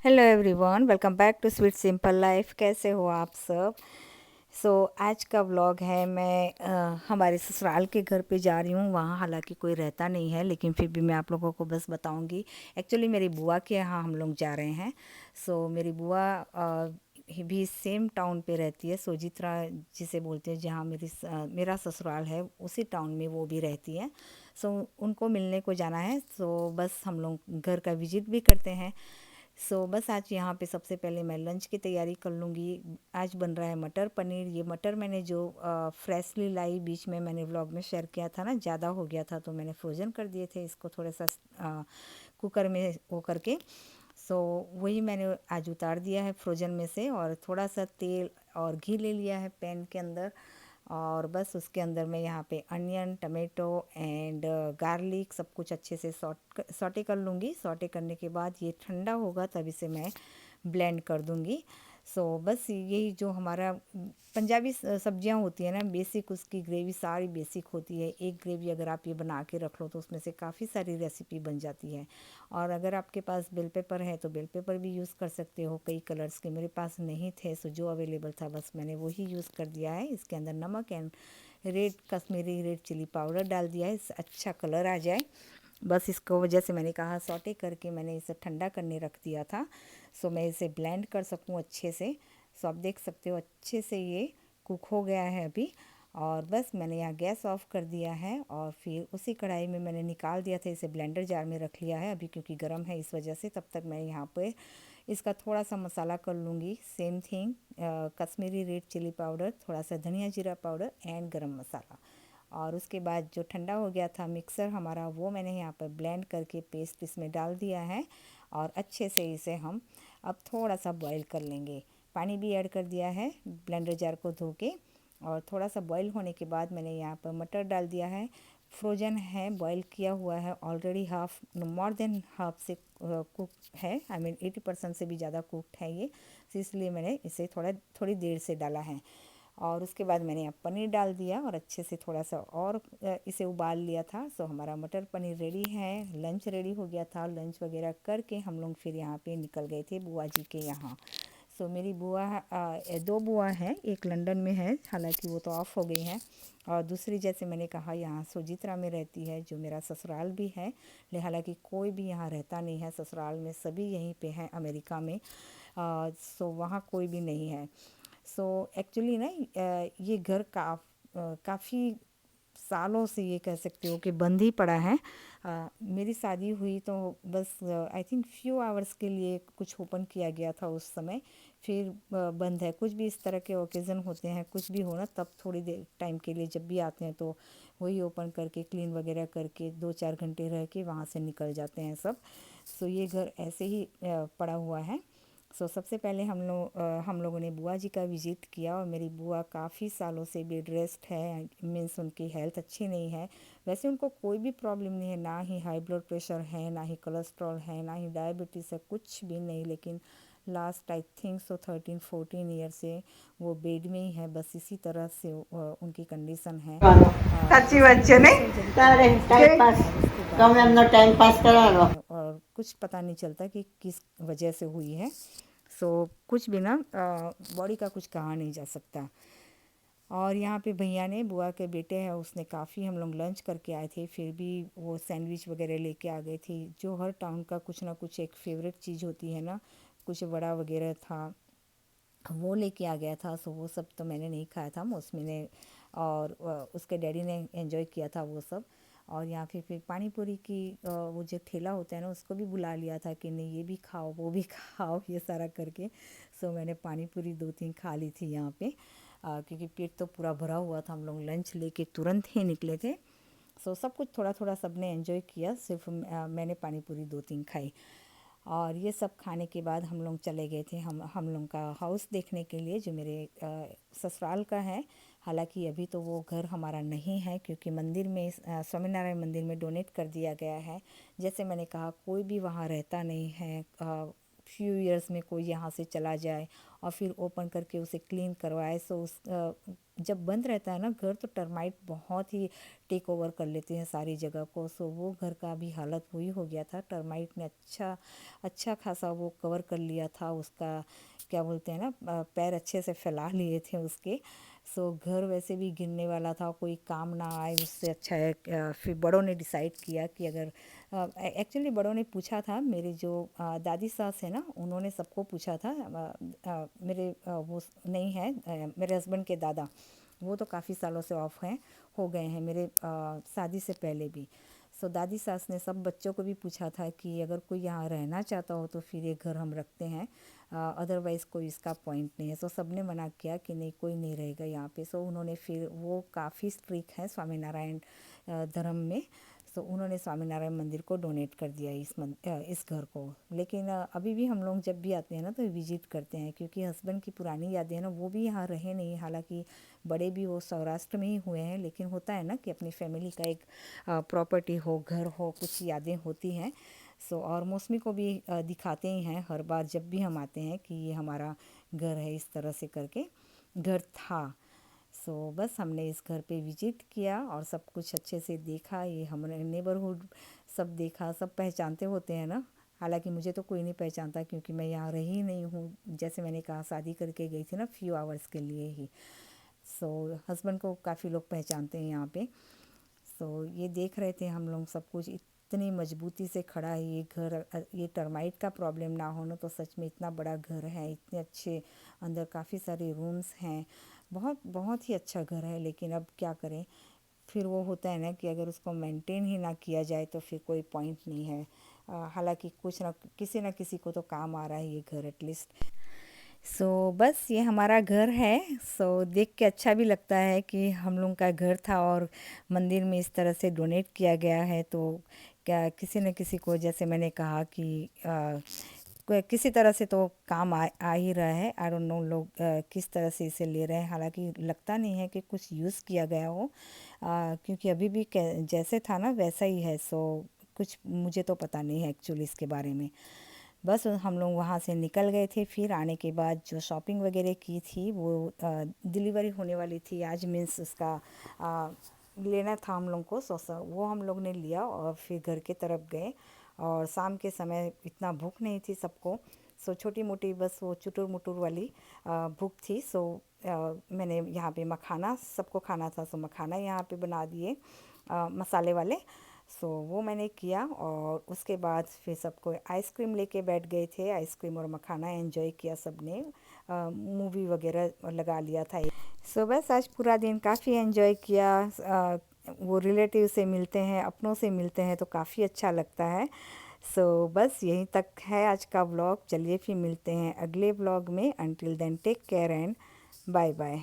Hello everyone, welcome back to sweet simple life. कैसे हो आप सब? आज का व्लॉग है। मैं हमारे ससुराल के घर पे जा रही हूँ। वहाँ हालांकि कोई रहता नहीं है, लेकिन फिर भी मैं आप लोगों को बस बताऊँगी। एक्चुअली मेरी बुआ के यहाँ हम लोग जा रहे हैं। मेरी बुआ भी सेम टाउन पे रहती है, सोजित्रा जिसे बोलते हैं, जहाँ मेरा ससुराल है उसी टाउन में वो भी रहती है। उनको मिलने को जाना है। बस हम लोग घर का विजिट भी करते हैं। बस आज यहाँ पे सबसे पहले मैं लंच की तैयारी कर लूँगी। आज बन रहा है मटर पनीर। ये मटर मैंने जो फ्रेशली लाई, बीच में मैंने व्लॉग में शेयर किया था ना, ज़्यादा हो गया था तो मैंने फ्रोज़न कर दिए थे इसको थोड़ा सा कुकर में वो करके। वही मैंने आज उतार दिया है फ्रोजन में से, और थोड़ा सा तेल और घी ले लिया है पैन के अंदर। और बस उसके अंदर मैं यहाँ पे अनियन, टमाटो एंड गार्लिक सब कुछ अच्छे से सॉटे कर लूँगी। सॉटे करने के बाद ये ठंडा होगा तब इसे मैं ब्लेंड कर दूँगी। बस यही जो हमारा पंजाबी सब्जियां होती है ना, बेसिक उसकी ग्रेवी सारी बेसिक होती है। एक ग्रेवी अगर आप ये बना के रख लो तो उसमें से काफ़ी सारी रेसिपी बन जाती है। और अगर आपके पास बेल पेपर है तो बेल पेपर भी यूज़ कर सकते हो, कई कलर्स के। मेरे पास नहीं थे, जो अवेलेबल था बस मैंने वही यूज़ कर दिया है। इसके अंदर नमक and Kashmiri red chilli powder डाल दिया है, अच्छा कलर आ जाए। बस इसको वजह से मैंने कहा सॉटे करके मैंने इसे ठंडा करने रख दिया था, मैं इसे ब्लेंड कर सकूं अच्छे से। आप देख सकते हो अच्छे से ये कुक हो गया है अभी। और बस मैंने यहाँ गैस ऑफ कर दिया है, और फिर उसी कढ़ाई में मैंने निकाल दिया था, इसे ब्लेंडर जार में रख लिया है अभी क्योंकि गर्म है इस वजह से। तब तक मैं यहाँ पे इसका थोड़ा सा मसाला कर लूँगी। Same thing, Kashmiri red chilli powder, थोड़ा सा धनिया जीरा पाउडर एंड गरम मसाला। और उसके बाद जो ठंडा हो गया था मिक्सर हमारा, वो मैंने यहाँ पर ब्लेंड करके पेस्ट इसमें डाल दिया है। और अच्छे से इसे हम अब थोड़ा सा बॉईल कर लेंगे। पानी भी ऐड कर दिया है ब्लेंडर जार को धो के। और थोड़ा सा बॉईल होने के बाद मैंने यहाँ पर मटर डाल दिया है। फ्रोजन है, बॉईल किया हुआ है already, half more than half से कुक है। आई मीन 80% से भी ज़्यादा कुकड है ये, इसलिए मैंने इसे थोड़ी देर से डाला है। और उसके बाद मैंने अब पनीर डाल दिया और अच्छे से थोड़ा सा और इसे उबाल लिया था। हमारा मटर पनीर रेडी है। लंच रेडी हो गया था। लंच वगैरह करके हम लोग फिर यहाँ पे निकल गए थे बुआ जी के यहाँ। मेरी बुआ दो बुआ हैं, एक लंदन में है, हालांकि वो तो ऑफ हो गई हैं। और दूसरी, जैसे मैंने कहा, यहाँ सोजित्रा में रहती है, जो मेरा ससुराल भी है। हालांकि कोई भी यहाँ रहता नहीं है ससुराल में, सभी यहीं पे हैं अमेरिका में। वहाँ कोई भी नहीं है। एक्चुअली ना ये घर काफ़ी सालों से ये कह सकते हो कि बंद ही पड़ा है। मेरी शादी हुई तो बस आई थिंक फ्यू आवर्स के लिए कुछ ओपन किया गया था उस समय, फिर बंद है। कुछ भी इस तरह के ओकेज़न होते हैं, कुछ भी हो ना, तब थोड़ी देर टाइम के लिए जब भी आते हैं तो वही ओपन करके क्लीन वगैरह करके 2-4 घंटे रह के वहाँ से निकल जाते हैं सब। ये घर ऐसे ही पड़ा हुआ है। सबसे पहले हम लोगों ने बुआ जी का विज़िट किया। और मेरी बुआ काफ़ी सालों से बेड रेस्ट है, मीन्स उनकी हेल्थ अच्छी नहीं है। वैसे उनको कोई भी प्रॉब्लम नहीं है, ना ही हाई ब्लड प्रेशर है, ना ही कोलेस्ट्रॉल है, ना ही डायबिटीज़ है, कुछ भी नहीं। लेकिन लास्ट आई थिंक 13-14 ईयर से वो बेड में ही है। बस इसी तरह से उनकी कंडीशन है। સાચી વાત છે हार्ट ને सर्जरी તારે करवाई थी, ટાઈમ પાસ और उसके बाद તમે भी એમનો ટાઈમ પાસ કરાવો और कुछ पता नहीं चलता कि किस वजह से हुई है। कुछ भी ना बॉडी का कुछ कहा नहीं जा सकता। और यहाँ पे भैया ने, बुआ के बेटे हैं, उसने काफ़ी, हम लोग लंच करके आए थे, फिर भी वो सैंडविच वगैरह लेके आ गए थे। जो हर टाउन का कुछ ना कुछ एक फेवरेट चीज़ होती है ना, कुछ वड़ा वगैरह था वो लेके आ गया था। वो सब तो मैंने नहीं खाया था, उसमें ने और उसके डैडी ने एंजॉय किया था वो सब। और यहाँ फिर पानी पूरी की वो जो ठेला होता है ना, उसको भी बुला लिया था कि नहीं ये भी खाओ वो भी खाओ, ये सारा करके। मैंने पानी पूरी 2-3 खा ली थी यहाँ पे, क्योंकि पेट तो पूरा भरा हुआ था। हम लोग लंच लेके तुरंत ही निकले थे। सब कुछ थोड़ा थोड़ा सब ने एंजॉय किया, सिर्फ मैंने पानी पूरी 2-3 खाई। और ये सब खाने के बाद हम लोग चले गए थे हम लोग का हाउस देखने के लिए, जो मेरे ससुराल का है। हालांकि अभी तो वो घर हमारा नहीं है, क्योंकि मंदिर में, स्वामीनारायण मंदिर में डोनेट कर दिया गया है। जैसे मैंने कहा, कोई भी वहाँ रहता नहीं है। फ्यू ईयर्स में कोई यहाँ से चला जाए और फिर ओपन करके उसे क्लीन करवाए। सो उस जब बंद रहता है ना घर तो टर्माइट बहुत ही टेक ओवर कर लेते हैं सारी जगह को। सो वो घर का भी हालत वही हो गया था, टर्माइट ने अच्छा खासा वो कवर कर लिया था उसका, क्या बोलते हैं ना, पैर अच्छे से फैला लिए थे उसके। सो घर वैसे भी गिरने वाला था, कोई काम ना आए उससे अच्छा है। फिर बड़ों ने डिसाइड किया कि अगर एक्चुअली बड़ों ने पूछा था, मेरे जो दादी सास है ना उन्होंने सबको पूछा था। मेरे वो नहीं है, मेरे हस्बैंड के दादा, वो तो काफ़ी सालों से ऑफ हैं, हो गए हैं मेरे शादी से पहले भी। सो दादी सास ने सब बच्चों को भी पूछा था कि अगर कोई यहाँ रहना चाहता हो तो फिर ये घर हम रखते हैं, अदरवाइज़ कोई इसका पॉइंट नहीं है। सो सब ने मना किया कि नहीं, कोई नहीं रहेगा यहाँ पे। सो उन्होंने फिर, वो काफ़ी स्ट्रिक्ट है स्वामीनारायण धर्म में, सो उन्होंने स्वामीनारायण मंदिर को डोनेट कर दिया इस घर को। लेकिन अभी भी हम लोग जब भी आते हैं ना तो विजिट करते हैं, क्योंकि हस्बैंड की पुरानी यादें हैं ना, वो भी यहाँ रहे नहीं। हालांकि बड़े भी वो सौराष्ट्र में ही हुए हैं, लेकिन होता है ना कि अपनी फैमिली का एक प्रॉपर्टी हो, घर हो, कुछ यादें होती हैं। सो और मौसमी को भी दिखाते ही हैं हर बार जब भी हम आते हैं कि ये हमारा घर है, इस तरह से करके घर था। सो बस हमने इस घर पे विजिट किया और सब कुछ अच्छे से देखा। ये हमने नेबरहुड सब देखा, सब पहचानते होते हैं ना। हालांकि मुझे तो कोई नहीं पहचानता क्योंकि मैं यहाँ रही नहीं हूँ, जैसे मैंने कहा शादी करके गई थी ना फ्यू आवर्स के लिए ही। सो हस्बैंड को काफ़ी लोग पहचानते हैं यहाँ पे। सो ये देख रहे थे हम लोग सब कुछ, इतनी मजबूती से खड़ा है ये घर। ये टर्माइट का प्रॉब्लम ना हो ना तो सच में इतना बड़ा घर है, इतने अच्छे, अंदर काफ़ी सारे रूम्स हैं, बहुत बहुत ही अच्छा घर है। लेकिन अब क्या करें, फिर वो होता है ना कि अगर उसको मेंटेन ही ना किया जाए तो फिर कोई पॉइंट नहीं है। हालांकि कुछ ना किसी को तो काम आ रहा है ये घर एटलीस्ट। सो बस ये हमारा घर है। सो देख के अच्छा भी लगता है कि हम लोग का घर था और मंदिर में इस तरह से डोनेट किया गया है। तो क्या किसी न किसी को, जैसे मैंने कहा कि किसी तरह से तो काम आ ही रहा है। आई डोंट नो लोग किस तरह से इसे ले रहे हैं। हालांकि लगता नहीं है कि कुछ यूज़ किया गया हो, क्योंकि अभी भी जैसे था ना वैसा ही है। सो कुछ मुझे तो पता नहीं है एक्चुअली इसके बारे में। बस हम लोग वहाँ से निकल गए थे। फिर आने के बाद जो शॉपिंग वगैरह की थी वो डिलीवरी होने वाली थी आज, मीन्स उसका आ, लेना था हम लोग को। वो हम लोग ने लिया और फिर घर के तरफ गए। और शाम के समय इतना भूख नहीं थी सबको, सो छोटी मोटी बस वो चुटुर मुटुर वाली भूख थी। सो मैंने यहाँ पे मखाना सबको खाना था, सो मखाना यहाँ पे बना दिए मसाले वाले। सो वो मैंने किया और उसके बाद फिर सबको आइसक्रीम लेके बैठ गए थे। आइसक्रीम और मखाना एंजॉय किया सबने, मूवी वगैरह लगा लिया था। सो बस आज पूरा दिन काफ़ी एंजॉय किया। वो रिलेटिव से मिलते हैं, अपनों से मिलते हैं तो काफ़ी अच्छा लगता है। सो बस यहीं तक है आज का व्लॉग। चलिए फिर मिलते हैं अगले व्लॉग में। Until then take care and bye bye.